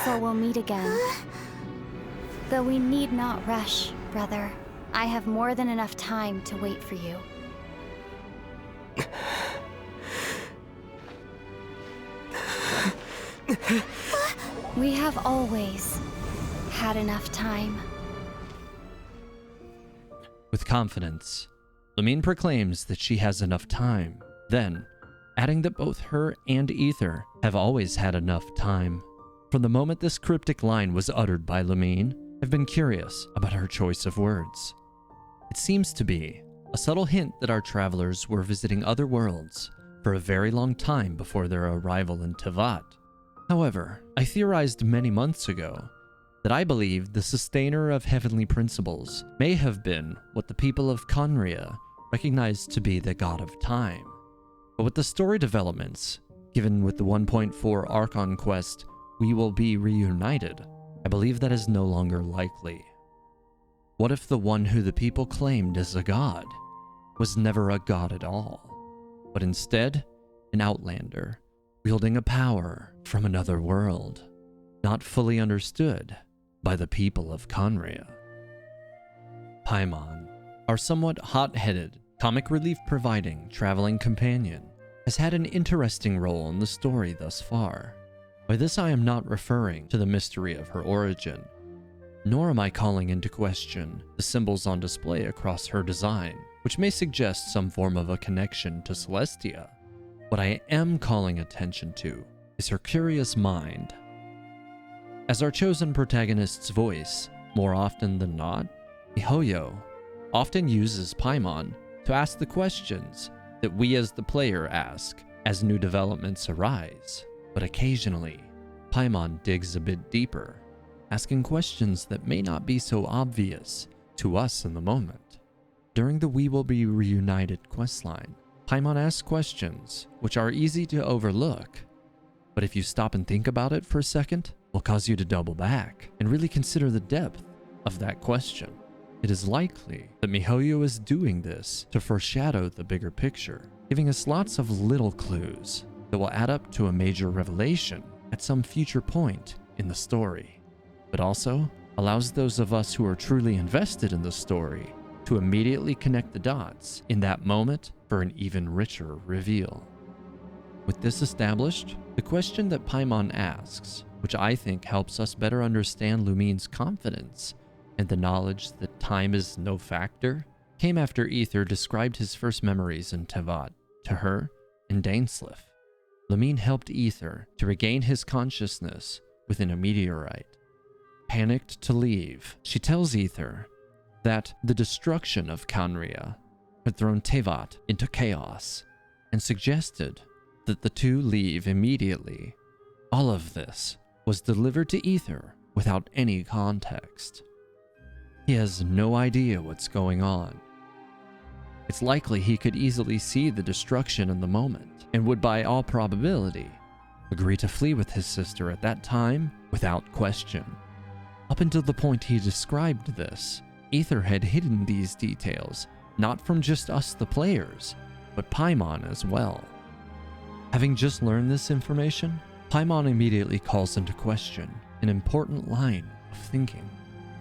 So we'll meet again. Though we need not rush, brother. I have more than enough time to wait for you. We have always had enough time. With confidence, Lumine proclaims that she has enough time, then adding that both her and Aether have always had enough time. From the moment this cryptic line was uttered by Lumine, I've been curious about her choice of words. It seems to be a subtle hint that our travelers were visiting other worlds for a very long time before their arrival in Teyvat. However, I theorized many months ago that I believed the sustainer of heavenly principles may have been what the people of Khaenri'ah recognized to be the god of time. But with the story developments, given with the 1.4 Archon quest, we will be reunited, I believe that is no longer likely. What if the one who the people claimed as a god was never a god at all, but instead an outlander, wielding a power from another world, not fully understood by the people of Khaenri'ah? Paimon, our somewhat hot-headed, comic relief-providing traveling companion, has had an interesting role in the story thus far. By this I am not referring to the mystery of her origin, nor am I calling into question the symbols on display across her design, which may suggest some form of a connection to Celestia. What I am calling attention to is her curious mind. As our chosen protagonist's voice, more often than not, miHoYo often uses Paimon to ask the questions that we as the player ask as new developments arise. But occasionally, Paimon digs a bit deeper, asking questions that may not be so obvious to us in the moment. During the We Will Be Reunited questline, Paimon asks questions which are easy to overlook, but if you stop and think about it for a second, will cause you to double back and really consider the depth of that question. It is likely that miHoYo is doing this to foreshadow the bigger picture, giving us lots of little clues that will add up to a major revelation at some future point in the story, but also allows those of us who are truly invested in the story to immediately connect the dots in that moment for an even richer reveal. With this established, the question that Paimon asks, which I think helps us better understand Lumine's confidence and the knowledge that time is no factor, came after Aether described his first memories in Teyvat to her and Dainsleif. Lumine helped Aether to regain his consciousness within a meteorite. Panicked to leave, she tells Aether that the destruction of Khaenri'ah had thrown Teyvat into chaos and suggested that the two leave immediately. All of this was delivered to Aether without any context. He has no idea what's going on. It's likely he could easily see the destruction in the moment and would by all probability agree to flee with his sister at that time without question. Up until the point he described this, Aether had hidden these details, not from just us the players, but Paimon as well. Having just learned this information, Paimon immediately calls into question an important line of thinking.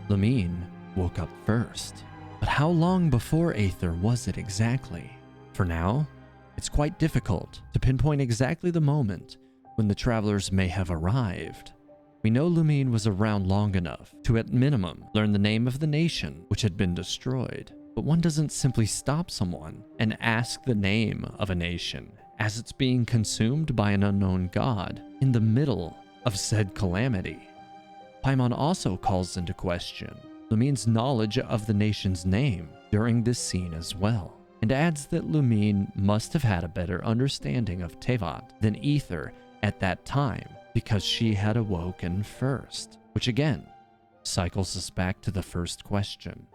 Lumine woke up first, but how long before Aether was it exactly? For now, it's quite difficult to pinpoint exactly the moment when the travelers may have arrived. We know Lumine was around long enough to, at minimum, learn the name of the nation which had been destroyed, but one doesn't simply stop someone and ask the name of a nation as it's being consumed by an unknown god in the middle of said calamity. Paimon also calls into question Lumine's knowledge of the nation's name during this scene as well, and adds that Lumine must have had a better understanding of Teyvat than Aether at that time because she had awoken first, which again cycles us back to the first question.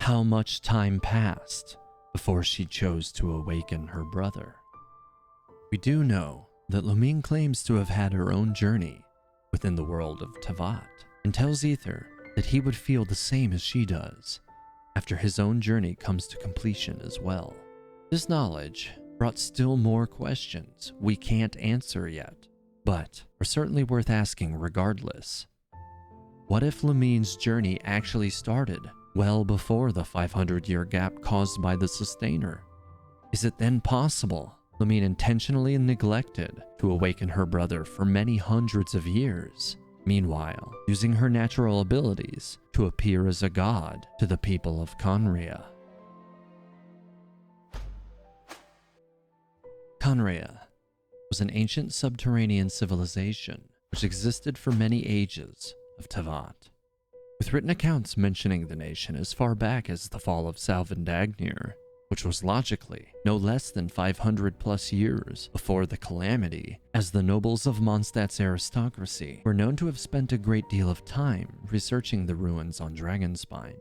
How much time passed before she chose to awaken her brother? We do know that Lumine claims to have had her own journey within the world of Teyvat, and tells Aether that he would feel the same as she does after his own journey comes to completion as well. This knowledge brought still more questions we can't answer yet, but are certainly worth asking regardless. What if Lumine's journey actually started well before the 500-year gap caused by the Sustainer? Is it then possible Lumine intentionally neglected to awaken her brother for many hundreds of years, meanwhile using her natural abilities to appear as a god to the people of Khaenri'ah? Khaenri'ah was an ancient subterranean civilization which existed for many ages of Teyvat, with written accounts mentioning the nation as far back as the fall of Salvandagnir, which was logically no less than 500 plus years before the calamity, as the nobles of Mondstadt's aristocracy were known to have spent a great deal of time researching the ruins on Dragonspine.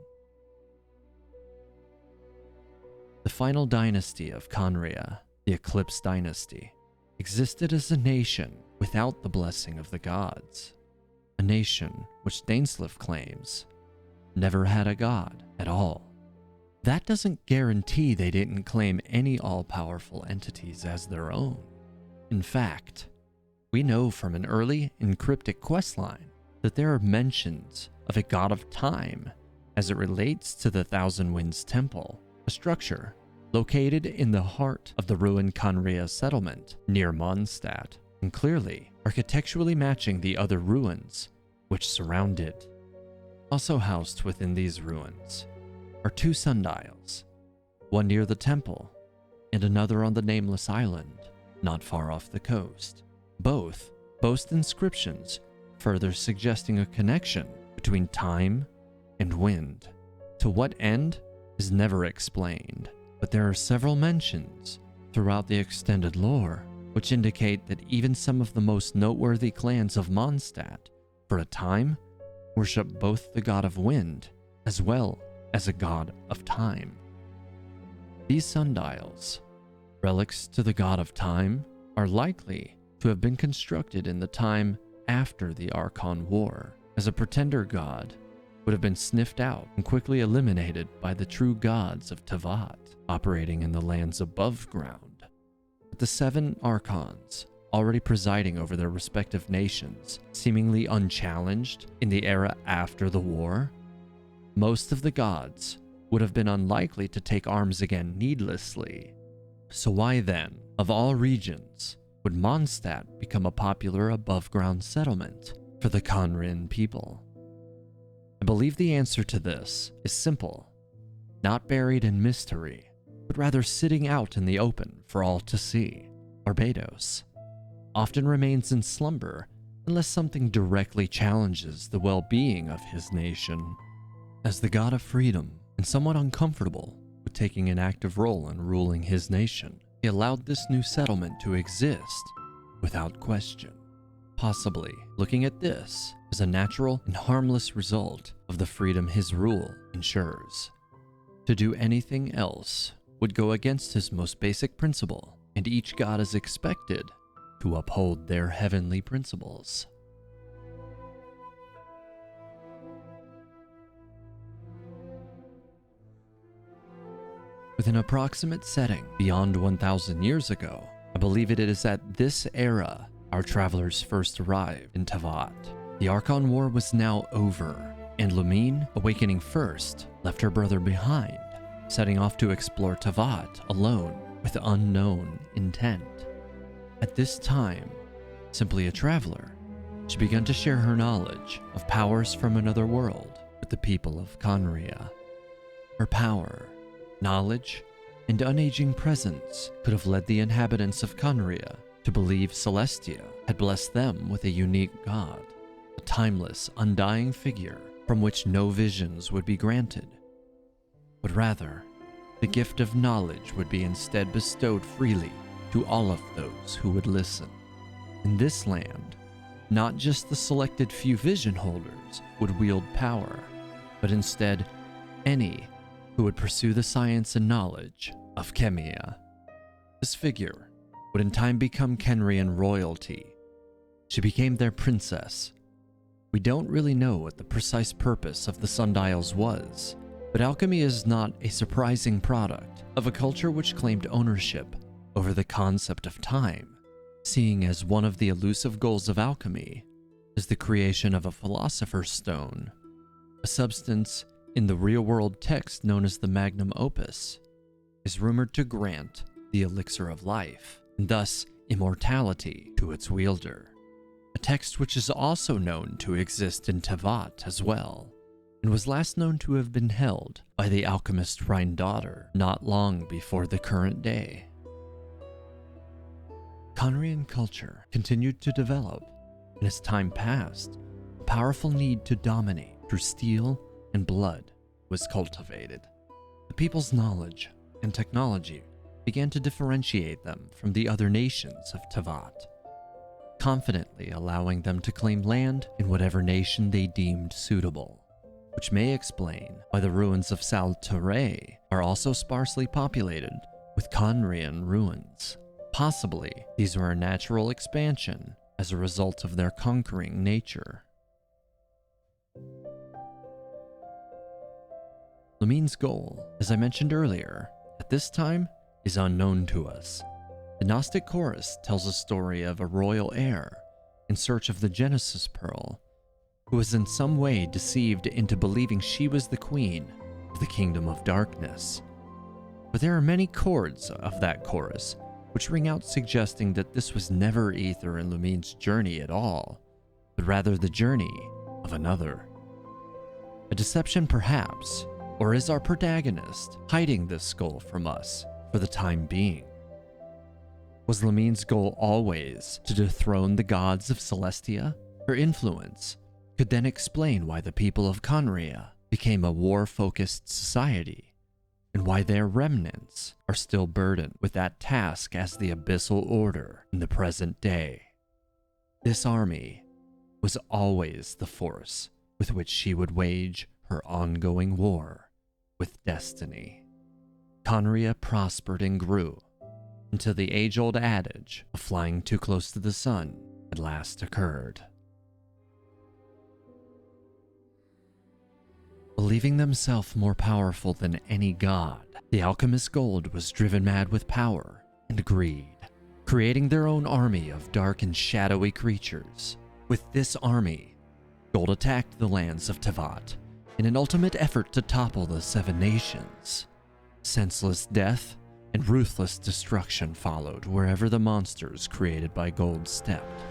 The final dynasty of Khaenri'ah, the Eclipse Dynasty, existed as a nation without the blessing of the gods. A nation which Dainsleif claims never had a god at all. That doesn't guarantee they didn't claim any all-powerful entities as their own. In fact, we know from an early and cryptic questline that there are mentions of a god of time as it relates to the Thousand Winds Temple, a structure located in the heart of the ruined Khaenri'ah settlement near Mondstadt, and clearly architecturally matching the other ruins which surround it. Also housed within these ruins are two sundials, one near the temple and another on the nameless island not far off the coast. Both boast inscriptions further suggesting a connection between time and wind. To what end is never explained, but there are several mentions throughout the extended lore which indicate that even some of the most noteworthy clans of Mondstadt, for a time, worship both the god of wind as well as a god of time. These sundials, relics to the god of time, are likely to have been constructed in the time after the Archon War, as a pretender god would have been sniffed out and quickly eliminated by the true gods of Teyvat, operating in the lands above ground. With the 7 Archons already presiding over their respective nations, seemingly unchallenged in the era after the war, most of the gods would have been unlikely to take arms again needlessly. So why then, of all regions, would Mondstadt become a popular above-ground settlement for the Khaenri'ah people? I believe the answer to this is simple, not buried in mystery, but rather sitting out in the open for all to see. Barbados often remains in slumber unless something directly challenges the well-being of his nation. As the god of freedom and somewhat uncomfortable with taking an active role in ruling his nation, he allowed this new settlement to exist without question, possibly looking at this as a natural and harmless result of the freedom his rule ensures. To do anything else would go against his most basic principle, and each god is expected to uphold their heavenly principles. With an approximate setting beyond 1,000 years ago, I believe it is at this era our travelers first arrived in Teyvat. The Archon War was now over, and Lumine, awakening first, left her brother behind, setting off to explore Teyvat alone with unknown intent. At this time, simply a traveler, she began to share her knowledge of powers from another world with the people of Khaenri'ah. Her power, knowledge, and unaging presence could have led the inhabitants of Khaenri'ah to believe Celestia had blessed them with a unique god, a timeless, undying figure from which no visions would be granted, but rather, the gift of knowledge would be instead bestowed freely to all of those who would listen. In this land, not just the selected few vision holders would wield power, but instead any who would pursue the science and knowledge of Khaenri'ah. This figure would in time become Khaenri'ah royalty. She became their princess. We don't really know what the precise purpose of the sundials was, but alchemy is not a surprising product of a culture which claimed ownership over the concept of time, seeing as one of the elusive goals of alchemy is the creation of a philosopher's stone, a substance in the real-world text known as the magnum opus, is rumored to grant the elixir of life, and thus immortality to its wielder. A text which is also known to exist in Teyvat as well, and was last known to have been held by the alchemist Daughter not long before the current day. Khaenri'ah culture continued to develop, and as time passed, a powerful need to dominate through steel and blood was cultivated. The people's knowledge and technology began to differentiate them from the other nations of Teyvat, confidently allowing them to claim land in whatever nation they deemed suitable, which may explain why the ruins of Teyvat are also sparsely populated with Khaenri'ah ruins. Possibly, these were a natural expansion as a result of their conquering nature. Lumine's goal, as I mentioned earlier, at this time is unknown to us. The Gnostic chorus tells a story of a royal heir in search of the Genesis Pearl, who was in some way deceived into believing she was the queen of the Kingdom of Darkness. But there are many chords of that chorus which ring out suggesting that this was never Aether and Lumine's journey at all, but rather the journey of another. A deception perhaps, or is our protagonist hiding this goal from us for the time being? Was Lumine's goal always to dethrone the gods of Celestia? Her influence could then explain why the people of Khaenri'ah became a war-focused society, and why their remnants are still burdened with that task as the Abyssal Order in the present day. This army was always the force with which she would wage her ongoing war with destiny. Khaenri'ah prospered and grew until the age-old adage of flying too close to the sun at last occurred. Believing themselves more powerful than any god, the alchemist Gold was driven mad with power and greed, creating their own army of dark and shadowy creatures. With this army, Gold attacked the lands of Teyvat in an ultimate effort to topple the Seven Nations. Senseless death and ruthless destruction followed wherever the monsters created by Gold stepped,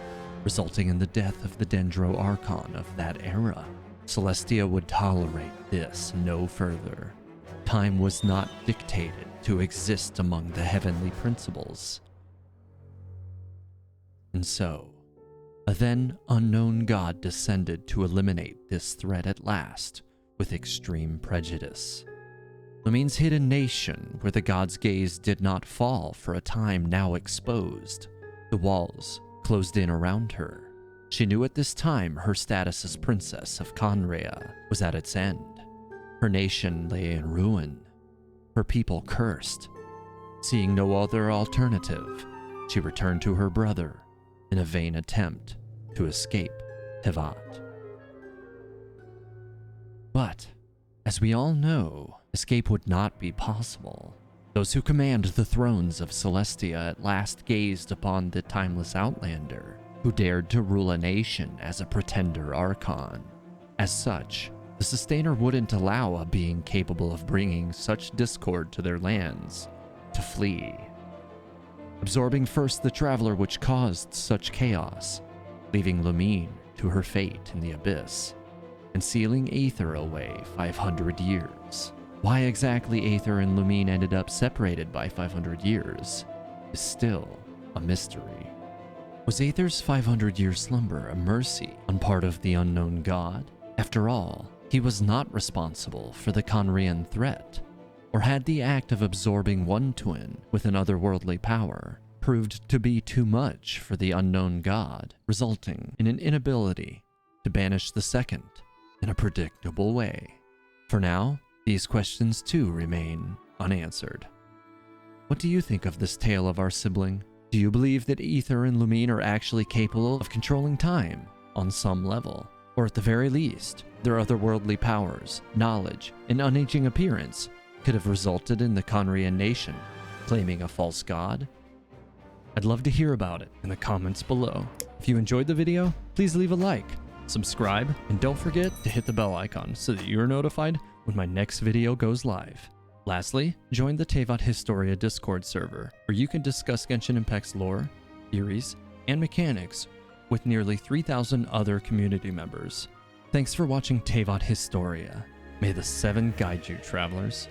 resulting in the death of the Dendro Archon of that era. Celestia would tolerate this no further. Time was not dictated to exist among the heavenly principles. And so, a then unknown god descended to eliminate this threat at last with extreme prejudice. Lumine's hidden nation, where the god's gaze did not fall for a time now exposed, the walls closed in around her. She knew at this time her status as princess of Khaenri'ah was at its end. Her nation lay in ruin, her people cursed. Seeing no other alternative, she returned to her brother in a vain attempt to escape Teyvat. But, as we all know, escape would not be possible. Those who command the thrones of Celestia at last gazed upon the timeless outlander, who dared to rule a nation as a pretender archon. As such, the Sustainer wouldn't allow a being capable of bringing such discord to their lands to flee, absorbing first the traveler which caused such chaos, leaving Lumine to her fate in the abyss, and sealing Aether away 500 years. Why exactly Aether and Lumine ended up separated by 500 years is still a mystery. Was Aether's 500-year slumber a mercy on part of the unknown god? After all, he was not responsible for the Khaenri'ah threat. Or had the act of absorbing one twin with an otherworldly power proved to be too much for the unknown god, resulting in an inability to banish the second in a predictable way? For now, these questions too remain unanswered. What do you think of this tale of our sibling? Do you believe that Aether and Lumine are actually capable of controlling time on some level? Or at the very least, their otherworldly powers, knowledge, and unaging appearance could have resulted in the Khaenri'ah nation claiming a false god? I'd love to hear about it in the comments below. If you enjoyed the video, please leave a like, subscribe, and don't forget to hit the bell icon so that you're notified when my next video goes live. Lastly, join the Teyvat Historia Discord server, where you can discuss Genshin Impact's lore, theories, and mechanics with nearly 3,000 other community members. Thanks for watching Teyvat Historia. May the 7 guide you, travelers.